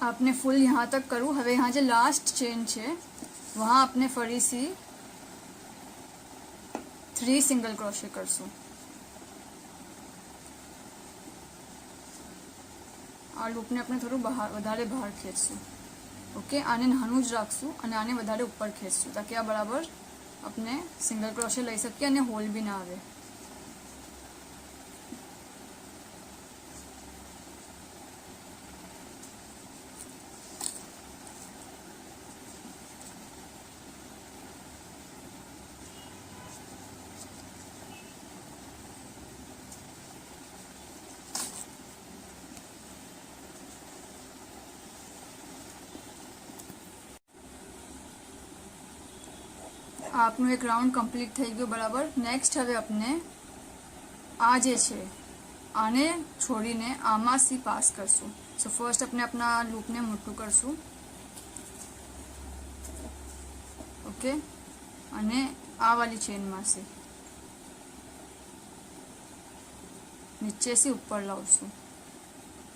आपने फुल यहाँ तक करूँ। हवे यहाँ जो लास्ट चेन है वहाँ आपने फरीसी 3 सिंगल क्रोशे करशू। आ लूप ने अपने थोड़ा વધારે બહાર ખેંચશું। ओके, आने नाનું ज राखशू और आने વધારે ऊपर खेचशू ताकि आ बराबर अपने सिंगल क्रोशे लई सकीए और होल भी ना आवे। आपनो एक राउंड कम्प्लीट थई गयो बराबर। नेक्स्ट हवे अपने आ जे छे आने छोड़ीने आमा सी पास करशू। सो फर्स्ट अपने अपना लूप ने मोटू करशू। ओके, अने आ वाली चेन में से नीचे से ऊपर लावशू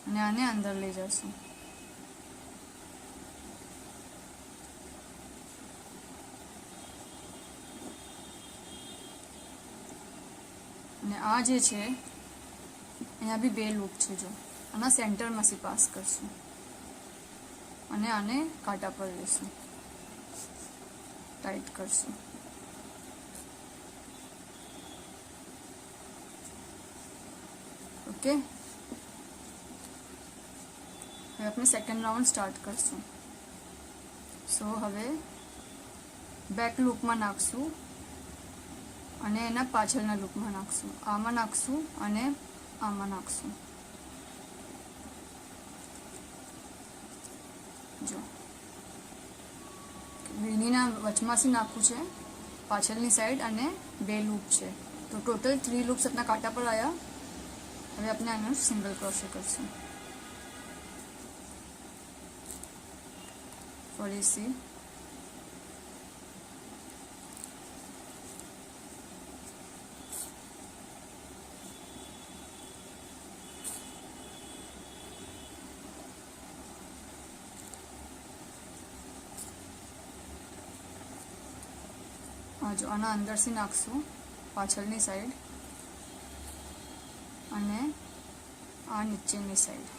अने आने अंदर ले जाशू। आ जे छे अहींया भी 2 लूप छे जो आना सेंटर में से पास करशू अने आने कांटा पर लेशू, टाइट करशू। ओके, हवे अपने सेकंड राउंड स्टार्ट करशू। सो हवे बेक लूप में नाखशू અને એના પાછળના લૂપમાં નાખશું। આમાં નાખશું અને આમાં નાખશું। જો વીણીના વચમાંથી નાખવું છે પાછળની સાઈડ અને 2 લૂપ છે તો ટોટલ 3 લૂપ્સ अपना कांटा पर आया। હવે આપણે આનો સિંગલ ક્રોશे કરશું। ફરીથી जो आना अंदर से नाखशू पाछळनी साइड अने आ नीचेनी साइड।